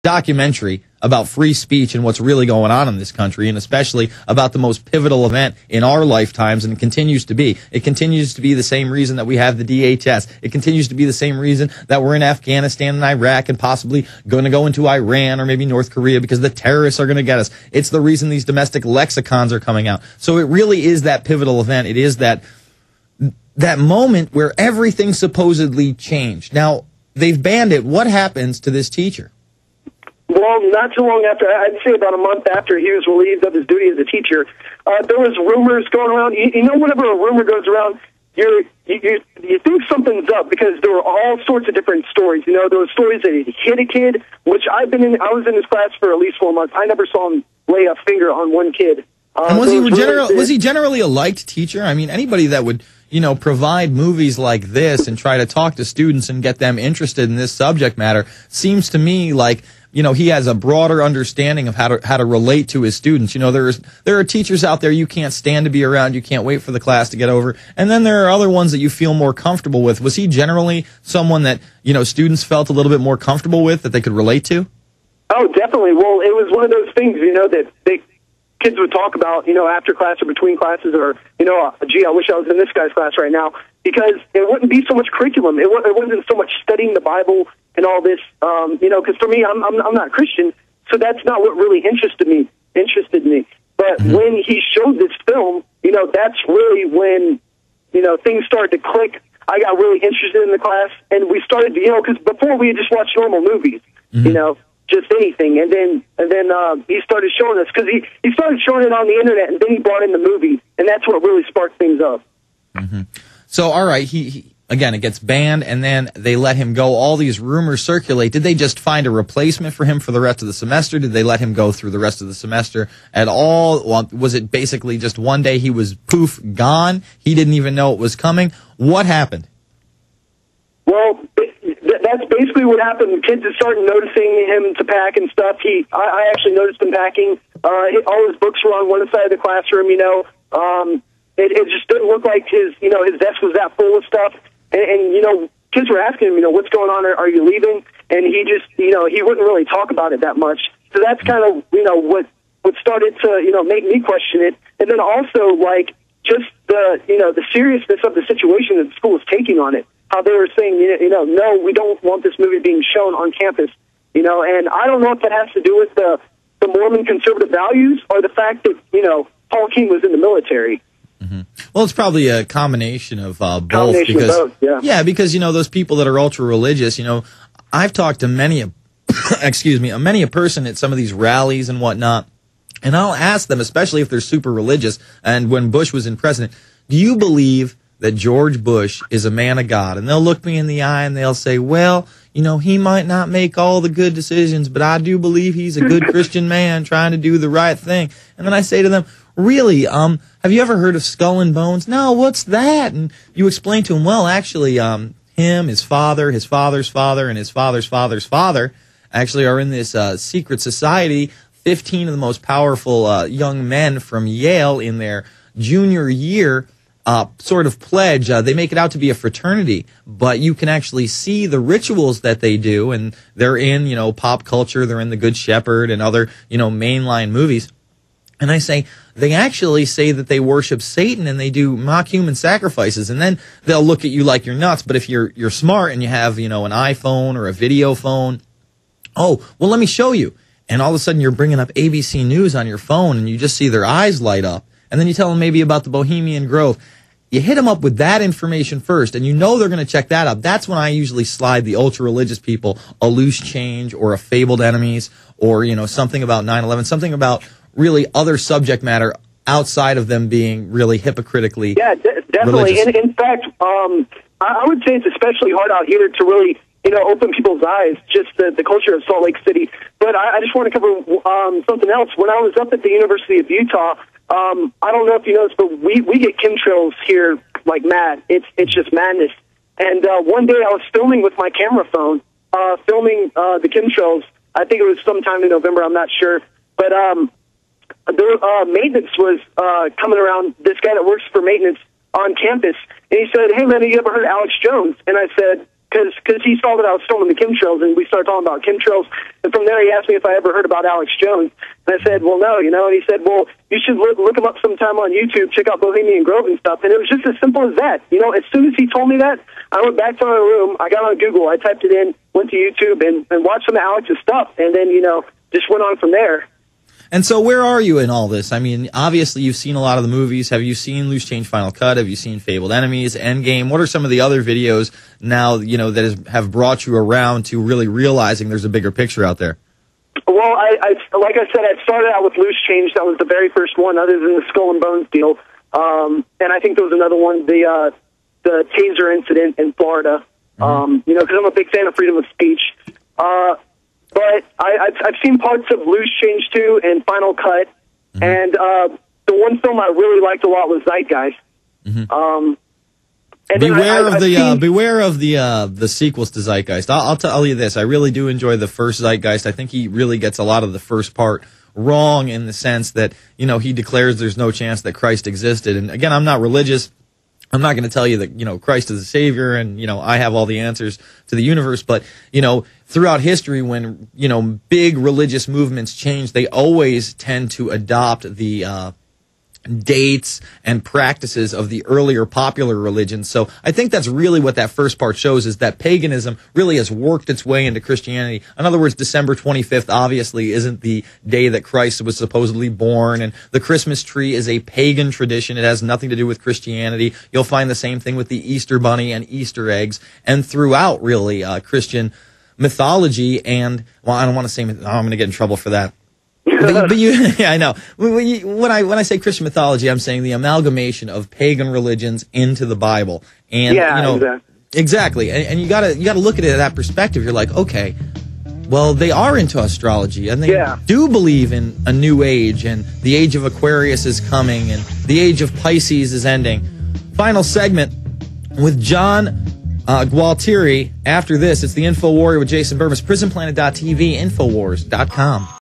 documentary about free speech and what's really going on in this country, and especially about the most pivotal event in our lifetimes, and it continues to be. It continues to be the same reason that we have the DHS. It continues to be the same reason that we're in Afghanistan and Iraq and possibly going to go into Iran or maybe North Korea because the terrorists are going to get us. It's the reason these domestic lexicons are coming out. So it really is that pivotal event. It is that moment where everything supposedly changed. Now, they've banned it. What happens to this teacher? Well, not too long after, I'd say about a month after he was relieved of his duty as a teacher, there was rumors going around. You know, whenever a rumor goes around, you think something's up because there were all sorts of different stories. You know, there were stories that he hit a kid, which I was in his class for at least 4 months. I never saw him lay a finger on one kid. And was he generally a liked teacher? I mean, anybody that would, you know, provide movies like this and try to talk to students and get them interested in this subject matter seems to me like, you know, he has a broader understanding of how to relate to his students. You know, there are teachers out there you can't stand to be around, you can't wait for the class to get over, and then there are other ones that you feel more comfortable with. Was he generally someone that, you know, students felt a little bit more comfortable with, that they could relate to? Oh, definitely. Well, it was one of those things, you know, that kids would talk about, you know, after class or between classes, or, you know, gee, I wish I was in this guy's class right now, because it wouldn't be so much curriculum. It wasn't so much studying the Bible and all this, you know, because for me, I'm not Christian, so that's not what really interested me. But when he showed this film, you know, that's really when, you know, things started to click. I got really interested in the class, and we started, you know, because before we had just watched normal movies, you know, just anything, and then he started showing us, because he started showing it on the internet, and then he brought in the movie, and that's what really sparked things up. So, all right, he again, it gets banned, and then they let him go. All these rumors circulate. Did they just find a replacement for him for the rest of the semester? Did they let him go through the rest of the semester at all? Well, was it basically just one day he was poof, gone? He didn't even know it was coming? What happened? Well, that's basically what happened. Kids started noticing him to pack and stuff. I actually noticed him packing. All his books were on one side of the classroom, you know. It just didn't look like his desk was that full of stuff. And you know, kids were asking him, you know, what's going on? Are you leaving? And he just, you know, he wouldn't really talk about it that much. So that's kind of, you know, what started to, you know, make me question it. And then also, like, just the, you know, the seriousness of the situation that the school was taking on it. How they were saying, you know, no, we don't want this movie being shown on campus. You know, and I don't know if that has to do with the Mormon conservative values or the fact that, you know, Paul King was in the military. Well, it's probably a combination of both. Because, you know, those people that are ultra religious, you know, I've talked to many a person at some of these rallies and whatnot, and I'll ask them, especially if they're super religious, and when Bush was in president, do you believe that George Bush is a man of God? And they'll look me in the eye and they'll say, well, you know, he might not make all the good decisions, but I do believe he's a good Christian man trying to do the right thing. And then I say to them, really, have you ever heard of Skull and Bones? No, what's that? And you explain to him, well, actually, him, his father, his father's father, and his father's father's father actually are in this secret society. 15 of the most powerful young men from Yale in their junior year sort of pledge. They make it out to be a fraternity, but you can actually see the rituals that they do, and they're in, you know, pop culture. They're in The Good Shepherd and other, you know, mainline movies. And I say, they actually say that they worship Satan and they do mock human sacrifices. And then they'll look at you like you're nuts. But if you're smart and you have, you know, an iPhone or a video phone, oh, well, let me show you. And all of a sudden you're bringing up ABC News on your phone and you just see their eyes light up. And then you tell them maybe about the Bohemian Grove. You hit them up with that information first, and you know they're going to check that out. That's when I usually slide the ultra-religious people a loose change or a fabled enemies or, you know, something about 9/11, something about really other subject matter outside of them being really hypocritically definitely. religious. And in fact, I would say it's especially hard out here to really, you know, open people's eyes, just the culture of Salt Lake City. But I just want to cover something else. When I was up at the University of Utah, I don't know if you noticed, but we get chemtrails here like mad. It's just madness. And one day I was filming with my camera phone, filming the chemtrails. I think it was sometime in November, I'm not sure. But the maintenance was coming around, this guy that works for maintenance on campus, and he said, hey, man, have you ever heard of Alex Jones? And I said, because he saw that I was still in the chemtrails, and we started talking about chemtrails. And from there, he asked me if I ever heard about Alex Jones. And I said, well, no, you know. And he said, well, you should look him up sometime on YouTube, check out Bohemian Grove and stuff. And it was just as simple as that. You know, as soon as he told me that, I went back to my room, I got on Google, I typed it in, went to YouTube, and watched some of Alex's stuff. And then, you know, just went on from there. And so where are you in all this? I mean, obviously you've seen a lot of the movies. Have you seen Loose Change Final Cut? Have you seen Fabled Enemies, Endgame? What are some of the other videos now, you know, that have brought you around to really realizing there's a bigger picture out there? Well, like I said, I started out with Loose Change. That was the very first one, other than the Skull and Bones deal. And I think there was another one, the Taser incident in Florida. You know, because I'm a big fan of freedom of speech. But I've seen parts of Loose Change 2 and Final Cut, and the one film I really liked a lot was Zeitgeist. And beware of the sequels to Zeitgeist. I'll tell you this: I really do enjoy the first Zeitgeist. I think he really gets a lot of the first part wrong in the sense that, you know, he declares there's no chance that Christ existed. And again, I'm not religious. I'm not going to tell you that, you know, Christ is a savior and, you know, I have all the answers to the universe. But, you know, throughout history, when, you know, big religious movements change, they always tend to adopt the dates and practices of the earlier popular religions. So I think that's really what that first part shows, is that paganism really has worked its way into Christianity. In other words, December 25th obviously isn't the day that Christ was supposedly born, and the Christmas tree is a pagan tradition. It has nothing to do with Christianity. You'll find the same thing with the Easter bunny and Easter eggs, and throughout really Christian mythology. And, well, I don't want to say, I'm going to get in trouble for that. But you, yeah, I know. When I say Christian mythology, I'm saying the amalgamation of pagan religions into the Bible. And, yeah, you know, exactly. And you gotta look at it at that perspective. You're like, okay, well, they are into astrology, and they do believe in a new age, and the age of Aquarius is coming, and the age of Pisces is ending. Final segment with John Gualtieri. After this, it's the Infowarrior with Jason Bermas, prisonplanet.tv, Infowars.com.